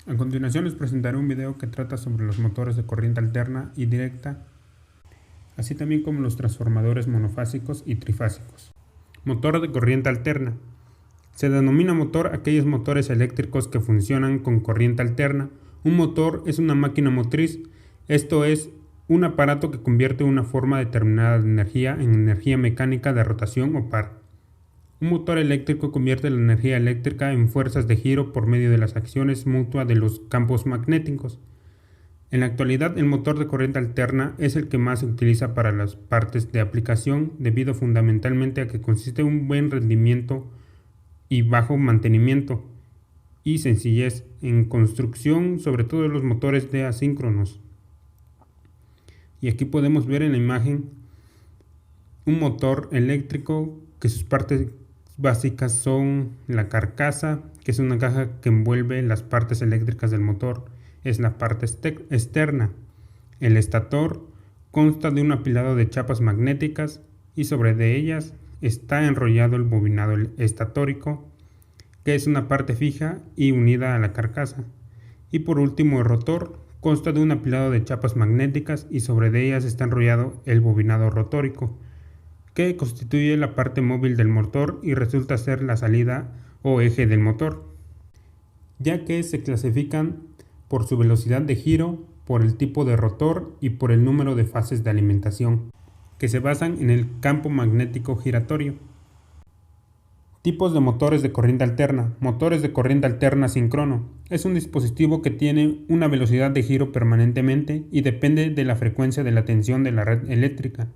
A continuación les presentaré un video que trata sobre los motores de corriente alterna y directa, así también como los transformadores monofásicos y trifásicos. Motor de corriente alterna. Se denomina motor a aquellos motores eléctricos que funcionan con corriente alterna. Un motor es una máquina motriz, esto es, un aparato que convierte una forma determinada de energía en energía mecánica de rotación o par. Un motor eléctrico convierte la energía eléctrica en fuerzas de giro por medio de las acciones mutuas de los campos magnéticos. En la actualidad, el motor de corriente alterna es el que más se utiliza para las partes de aplicación, debido fundamentalmente a que consiste en un buen rendimiento y bajo mantenimiento y sencillez en construcción, sobre todo los motores de asíncronos. Y aquí podemos ver en la imagen un motor eléctrico que sus partes básicas son la carcasa, que es una caja que envuelve las partes eléctricas del motor, es la parte externa. El estator consta de un apilado de chapas magnéticas y sobre de ellas está enrollado el bobinado estatórico, que es una parte fija y unida a la carcasa. Y por último, el rotor consta de un apilado de chapas magnéticas y sobre de ellas está enrollado el bobinado rotórico, que constituye la parte móvil del motor y resulta ser la salida o eje del motor, ya que se clasifican por su velocidad de giro, por el tipo de rotor y por el número de fases de alimentación, que se basan en el campo magnético giratorio. Tipos de motores de corriente alterna. Motores de corriente alterna síncrono. Es un dispositivo que tiene una velocidad de giro permanentemente y depende de la frecuencia de la tensión de la red eléctrica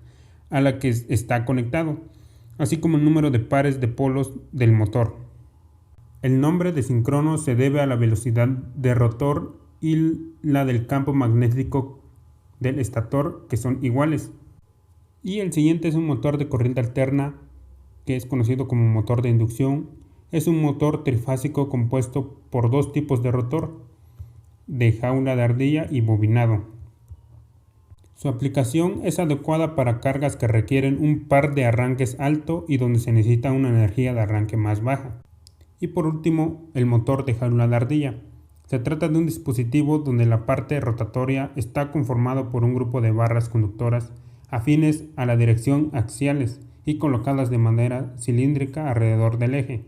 a la que está conectado, así como el número de pares de polos del motor. El nombre de síncrono se debe a la velocidad de rotor y la del campo magnético del estator, que son iguales. Y el siguiente es un motor de corriente alterna, que es conocido como motor de inducción. Es un motor trifásico compuesto por dos tipos de rotor, de jaula de ardilla y bobinado. Su aplicación es adecuada para cargas que requieren un par de arranques alto y donde se necesita una energía de arranque más baja. Y por último, el motor de jaula de ardilla. Se trata de un dispositivo donde la parte rotatoria está conformado por un grupo de barras conductoras afines a la dirección axiales y colocadas de manera cilíndrica alrededor del eje.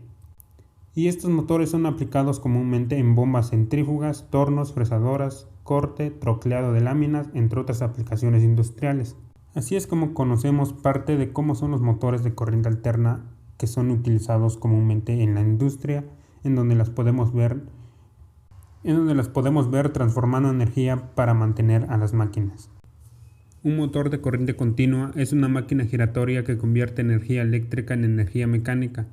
Y estos motores son aplicados comúnmente en bombas centrífugas, tornos, fresadoras, corte, trocleado de láminas, entre otras aplicaciones industriales. Así es como conocemos parte de cómo son los motores de corriente alterna que son utilizados comúnmente en la industria, en donde las podemos ver transformando energía para mantener a las máquinas. Un motor de corriente continua es una máquina giratoria que convierte energía eléctrica en energía mecánica.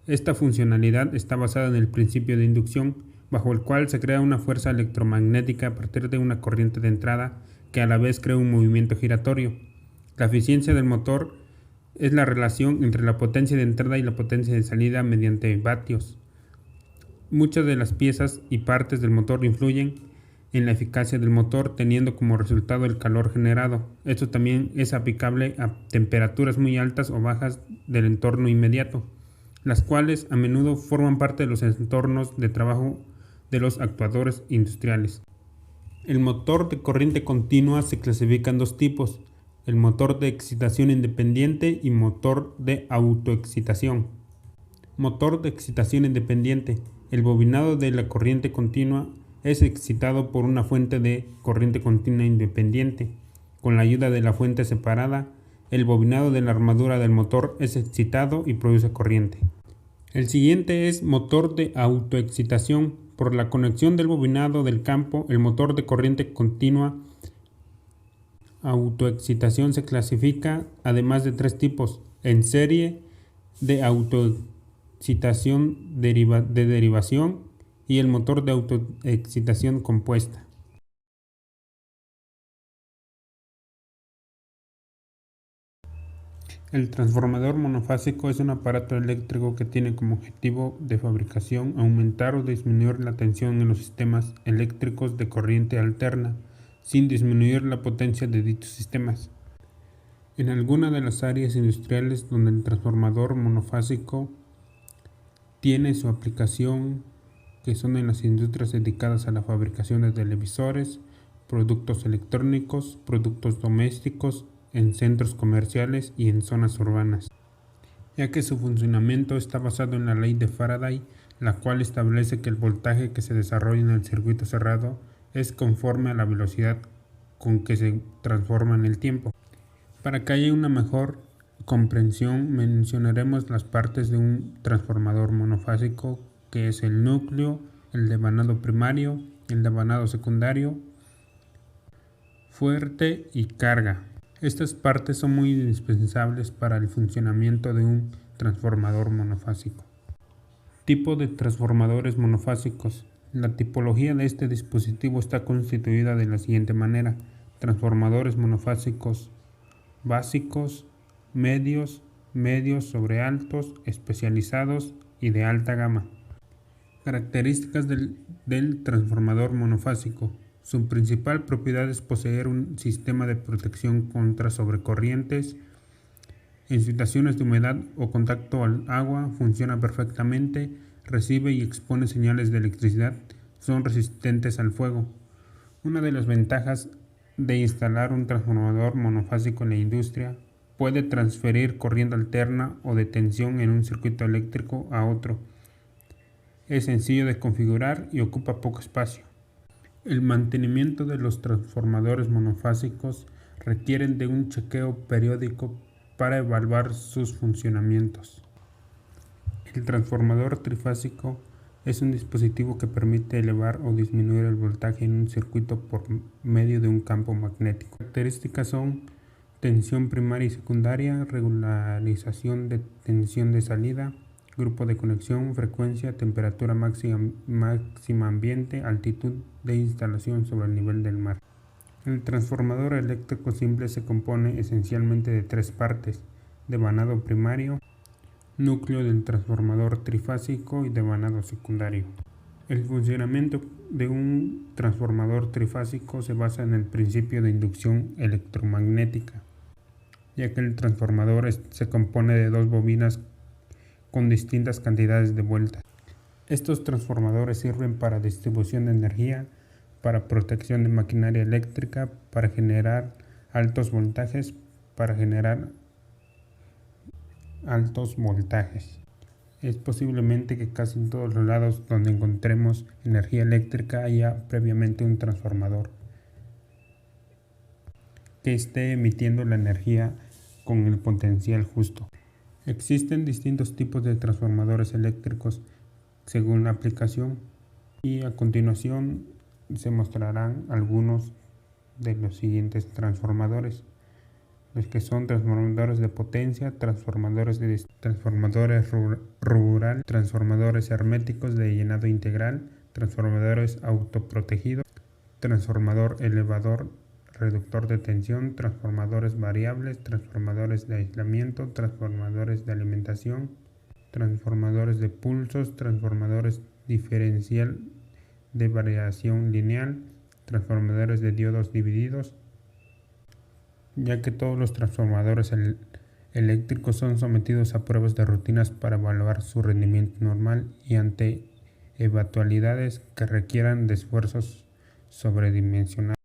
Esta funcionalidad está basada en el principio de inducción, bajo el cual se crea una fuerza electromagnética a partir de una corriente de entrada que a la vez crea un movimiento giratorio. La eficiencia del motor es la relación entre la potencia de entrada y la potencia de salida mediante vatios. Muchas de las piezas y partes del motor influyen en la eficacia del motor, teniendo como resultado el calor generado. Esto también es aplicable a temperaturas muy altas o bajas del entorno inmediato, las cuales a menudo forman parte de los entornos de trabajo de los actuadores industriales. El motor de corriente continua se clasifica en dos tipos: el motor de excitación independiente y motor de autoexcitación. Motor de excitación independiente. El bobinado de la corriente continua es excitado por una fuente de corriente continua independiente. Con la ayuda de la fuente separada, el bobinado de la armadura del motor es excitado y produce corriente. El siguiente es motor de autoexcitación. Por la conexión del bobinado del campo, el motor de corriente continua autoexcitación se clasifica además de tres tipos: en serie, de autoexcitación de derivación y el motor de autoexcitación compuesta. El transformador monofásico es un aparato eléctrico que tiene como objetivo de fabricación aumentar o disminuir la tensión en los sistemas eléctricos de corriente alterna, sin disminuir la potencia de dichos sistemas. En alguna de las áreas industriales donde el transformador monofásico tiene su aplicación, que son en las industrias dedicadas a la fabricación de televisores, productos electrónicos, productos domésticos, en centros comerciales y en zonas urbanas, ya que su funcionamiento está basado en la ley de Faraday, la cual establece que el voltaje que se desarrolla en el circuito cerrado es conforme a la velocidad con que se transforma en el tiempo. Para que haya una mejor comprensión, mencionaremos las partes de un transformador monofásico, que es el núcleo, el devanado primario, el devanado secundario, fuerte y carga. Estas partes son muy indispensables para el funcionamiento de un transformador monofásico. Tipo de transformadores monofásicos. La tipología de este dispositivo está constituida de la siguiente manera: transformadores monofásicos básicos, medios, medios sobre altos, especializados y de alta gama. Características del transformador monofásico. Su principal propiedad es poseer un sistema de protección contra sobrecorrientes. En situaciones de humedad o contacto al agua funciona perfectamente, recibe y expone señales de electricidad, son resistentes al fuego. Una de las ventajas de instalar un transformador monofásico en la industria: puede transferir corriente alterna o de tensión en un circuito eléctrico a otro. Es sencillo de configurar y ocupa poco espacio. El mantenimiento de los transformadores monofásicos requieren de un chequeo periódico para evaluar sus funcionamientos. El transformador trifásico es un dispositivo que permite elevar o disminuir el voltaje en un circuito por medio de un campo magnético. Las características son tensión primaria y secundaria, regularización de tensión de salida, grupo de conexión, frecuencia, temperatura máxima ambiente, altitud de instalación sobre el nivel del mar. El transformador eléctrico simple se compone esencialmente de tres partes: devanado primario, núcleo del transformador trifásico y devanado secundario. El funcionamiento de un transformador trifásico se basa en el principio de inducción electromagnética, ya que el transformador se compone de dos bobinas con distintas cantidades de vueltas. Estos transformadores sirven para distribución de energía, para protección de maquinaria eléctrica, para generar altos voltajes, Es posiblemente que casi en todos los lados donde encontremos energía eléctrica haya previamente un transformador que esté emitiendo la energía con el potencial justo. Existen distintos tipos de transformadores eléctricos según la aplicación, y a continuación se mostrarán algunos de los siguientes transformadores: los que son transformadores de potencia, transformadores rural, transformadores herméticos de llenado integral, transformadores autoprotegidos, transformador elevador reductor de tensión, transformadores variables, transformadores de aislamiento, transformadores de alimentación, transformadores de pulsos, transformadores diferencial de variación lineal, transformadores de diodos divididos, ya que todos los transformadores eléctricos son sometidos a pruebas de rutinas para evaluar su rendimiento normal y ante eventualidades que requieran de esfuerzos sobredimensionados.